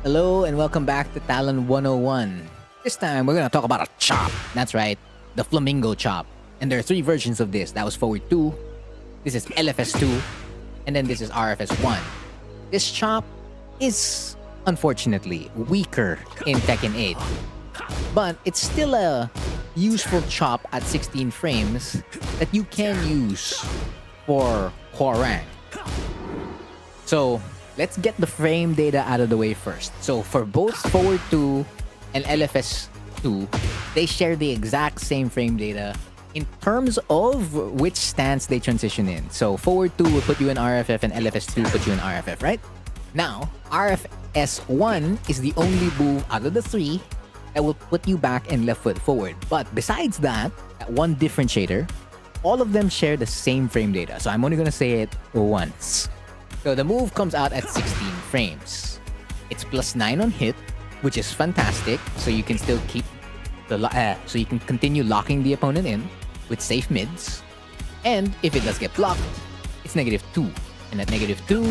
Hello and welcome back to Talon 101. This time we're gonna talk about a chop. That's right, the Flamingo Chop. And there are three versions of this. That was Forward 2, this is LFS2, and then this is RFS1. This chop is unfortunately weaker in Tekken 8, but it's still a useful chop at 16 frames that you can use for Hwoarang. So let's get the frame data out of the way first. So for both Forward 2 and LFS2, they share the exact same frame data in terms of which stance they transition in. So Forward 2 will put you in RFF and LFS2 put you in RFF, right? Now, RFS1 is the only move out of the three that will put you back and left foot forward. But besides that one differentiator, all of them share the same frame data. So I'm only gonna say it once. So the move comes out at 16 frames. It's +9 on hit, which is fantastic. So you can still keep so you can continue locking the opponent in with safe mids. And if it does get blocked, it's -2. And at -2,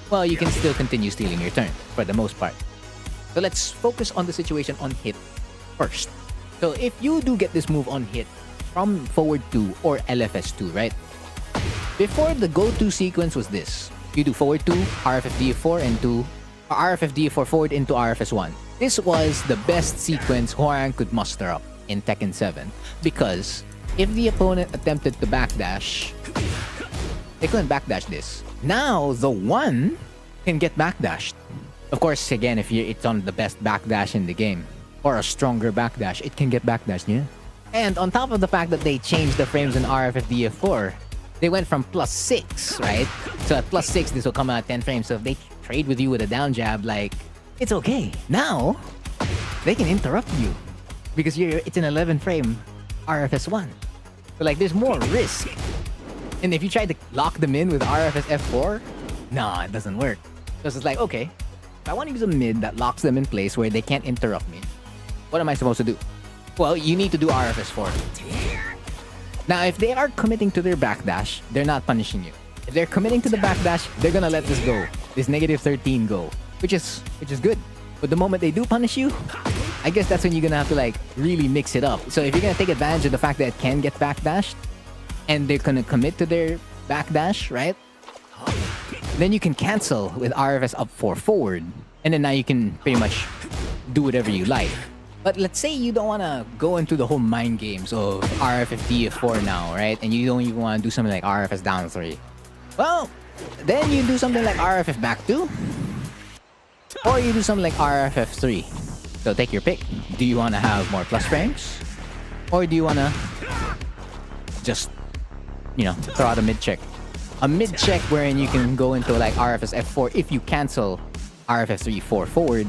well, you can still continue stealing your turn for the most part. So let's focus on the situation on hit first. So if you do get this move on hit from Forward 2 or LFS2, right? Before, the go-to sequence was this. You do Forward 2, RFFD4 into RFFD4 forward into RFS1. This was the best sequence Hwoarang could muster up in Tekken 7 because if the opponent attempted to backdash, they couldn't backdash this. Now the one can get backdashed. Of course, again, if it's on the best backdash in the game or a stronger backdash, it can get backdashed, yeah. And on top of the fact that they changed the frames in RFFDF4, they went from +6, right? So at +6, this will come out 10 frames. So if they trade with you with a down jab, like, it's okay. Now, they can interrupt you because it's an 11 frame RFS1. So like, there's more risk. And if you try to lock them in with RFS F4, nah, it doesn't work. So it's like, okay, if I want to use a mid that locks them in place where they can't interrupt me, what am I supposed to do? Well, you need to do RFS4. Now, if they are committing to their backdash, they're not punishing you. If they're committing to the backdash, they're gonna let this go. This -13 go. Which is good. But the moment they do punish you, I guess that's when you're gonna have to like really mix it up. So if you're gonna take advantage of the fact that it can get backdashed, and they're gonna commit to their backdash, right? Then you can cancel with RFS up 4 forward. And then now you can pretty much do whatever you like. But let's say you don't want to go into the whole mind games of RFFD4 now, right? And you don't even want to do something like RFS down 3. Well, then you do something like RFF back 2. Or you do something like RFF 3. So take your pick. Do you want to have more plus frames? Or do you want to just, throw out a mid check? A mid check wherein you can go into like RFS F4 if you cancel RFF 3-4 forward.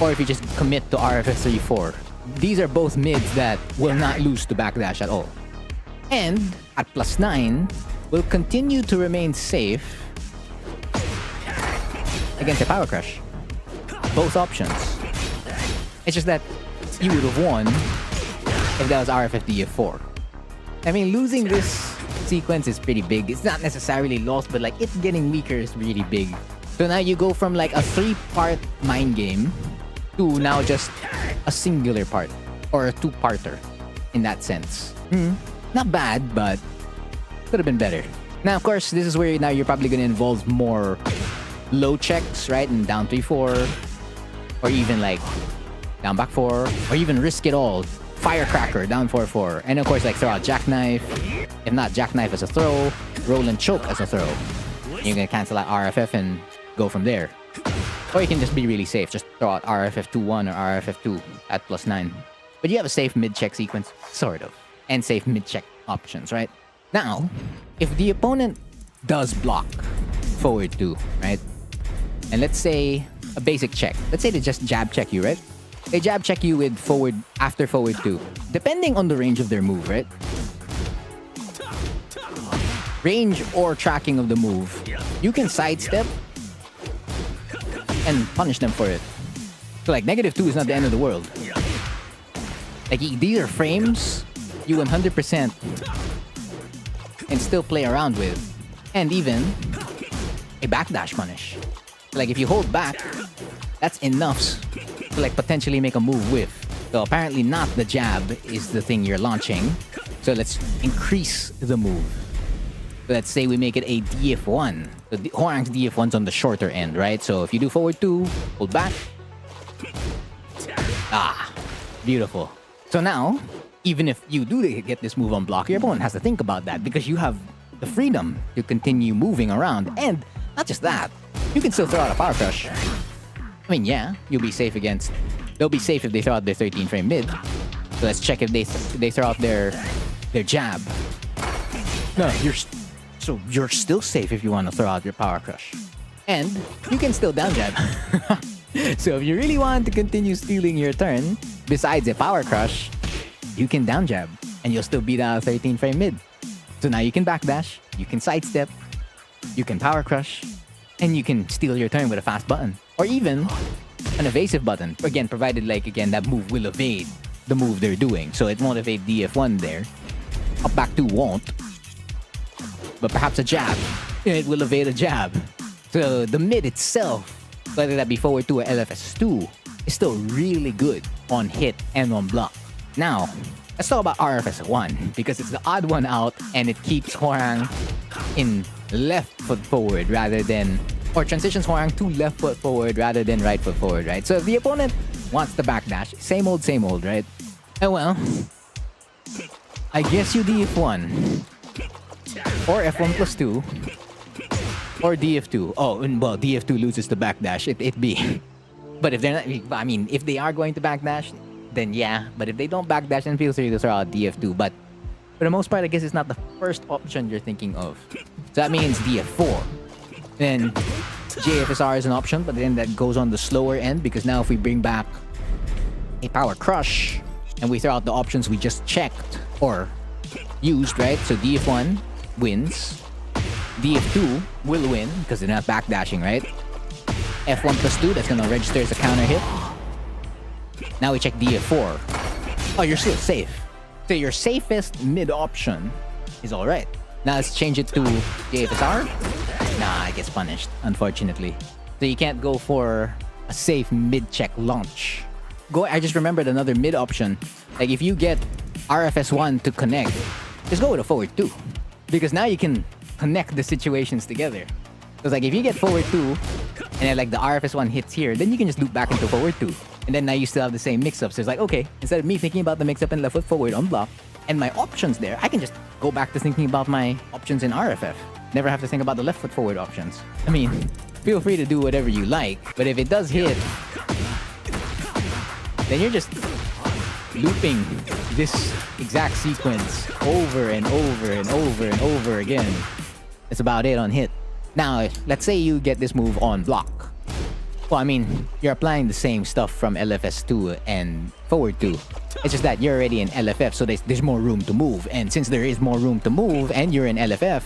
Or if you just commit to RFS 3-4. These are both mids that will not lose to backdash at all. And at +9, will continue to remain safe against a Power Crush. Both options. It's just that you would have won if that was RFFDF4. I mean, losing this sequence is pretty big. It's not necessarily lost, but like, it's getting weaker is really big. So now you go from like a 3-part mind game to now just a singular part or a 2-parter in that sense. Not bad, but could have been better. Now, of course, this is where now you're probably going to involve more low checks, right? And down 3-4, or even like down back 4, or even risk it all. Firecracker down 4-4, and of course, like throw out jackknife. If not jackknife as a throw, roll and choke as a throw. You're gonna cancel out RFF and go from there. Or you can just be really safe. Just throw out RFF21 or RFF2 at +9. But you have a safe mid-check sequence, sort of. And safe mid-check options, right? Now, if the opponent does block Forward 2, right? And let's say a basic check. Let's say they just jab check you, right? They jab check you with forward after Forward 2. Depending on the range of their move, right? Range or tracking of the move, you can sidestep and punish them for it. So like -2 is not the end of the world. Like, these are frames you 100% can still play around with. And even a backdash punish. Like, if you hold back, that's enough to like potentially make a move with. So apparently not the jab is the thing you're launching. So let's increase the move. So let's say we make it a DF1. So Hwoarang's DF1's on the shorter end, right? So if you do forward 2, hold back. Ah, beautiful. So now, even if you do get this move on block, your opponent has to think about that because you have the freedom to continue moving around. And not just that, you can still throw out a power crush. I mean, yeah, you'll be safe against... They'll be safe if they throw out their 13 frame mid. So let's check if they throw out their jab. No, you're still safe if you want to throw out your power crush. And you can still down jab. So if you really want to continue stealing your turn, besides a power crush, you can down jab and you'll still beat out a 13 frame mid. So now you can backdash, you can sidestep, you can power crush, and you can steal your turn with a fast button. Or even an evasive button. Again, provided like, again, that move will evade the move they're doing. So it won't evade DF1 there. Up back 2 won't. But perhaps a jab. It will evade a jab. So the mid itself, whether that be forward 2 or LFS2, is still really good on hit and on block. Now, let's talk about RFS1 because it's the odd one out and it keeps Hwoarang in left foot forward rather than... Or transitions Hwoarang to left foot forward rather than right foot forward, right? So if the opponent wants the backdash, same old, right? Oh well, I guess you DF1 or F+2 or DF2. Oh, well, DF2 loses the backdash. It be. But if they're not, I mean, if they are going to backdash, then yeah. But if they don't backdash, then feel free to throw out DF2. But for the most part, I guess it's not the first option you're thinking of. So that means DF4. Then JFSR is an option, but then that goes on the slower end because now if we bring back a power crush and we throw out the options we just checked or used, right? So DF1 wins. DF2 will win because they're not backdashing, right? F+2, that's gonna register as a counter hit. Now we check DF4. Oh, you're still safe. So your safest mid option is alright. Now let's change it to JFSR. Nah, it gets punished, unfortunately. So you can't go for a safe mid-check launch. I just remembered another mid option. Like if you get RFS1 to connect, just go with a forward 2. Because now you can connect the situations together. So like if you get forward 2, and then like the RFS1 hits here, then you can just loop back into forward 2. And then now you still have the same mix-up. So it's like, okay, instead of me thinking about the mix-up and left foot forward on block, and my options there, I can just go back to thinking about my options in RFF. Never have to think about the left foot forward options. I mean, feel free to do whatever you like, but if it does hit, then you're just looping this exact sequence over and over and over and over again. That's about it on hit. Now, let's say you get this move on block. Well, I mean, you're applying the same stuff from LFS2 and forward 2. It's just that you're already in LFF, so there's more room to move. And since there is more room to move and you're in LFF,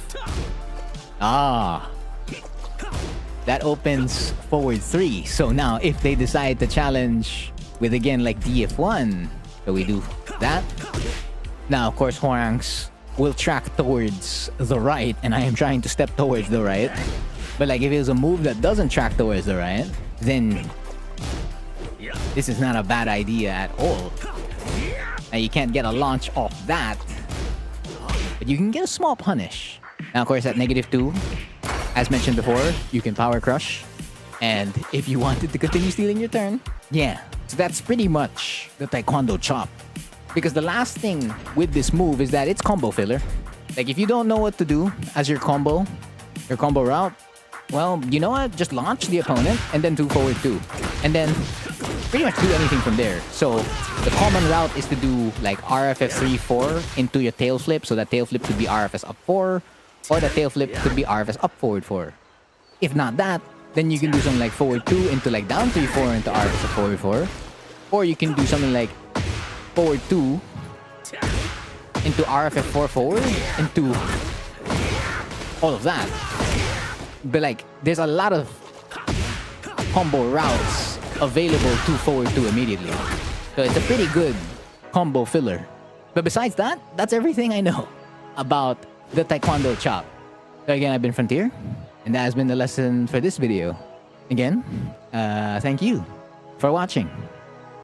that opens forward 3. So now if they decide to challenge with again like DF1, so we do that. Now, of course, Hwoarang's will track towards the right, and I am trying to step towards the right. But like if it was a move that doesn't track towards the right, then this is not a bad idea at all. Now you can't get a launch off that, but you can get a small punish. Now of course at -2, as mentioned before, you can power crush. And if you wanted to continue stealing your turn, yeah. So that's pretty much the Taekwondo Chop. Because the last thing with this move is that it's combo filler. Like if you don't know what to do as your combo route, well, you know what? Just launch the opponent and then do forward 2. And then pretty much do anything from there. So the common route is to do like RFF 3-4 into your tail flip. So that tail flip could be RFS up 4, or the tail flip could be RFS up forward 4. If not that, then you can do something like forward 2 into like down 3-4 into RFS up forward 4. Or you can do something like forward 2 into RFF 4 forward into all of that. But like, there's a lot of combo routes available to forward 2 immediately. So it's a pretty good combo filler. But besides that, that's everything I know about the Taekwondo Chop. So again, I've been Frontier, and that has been the lesson for this video. Again, thank you for watching.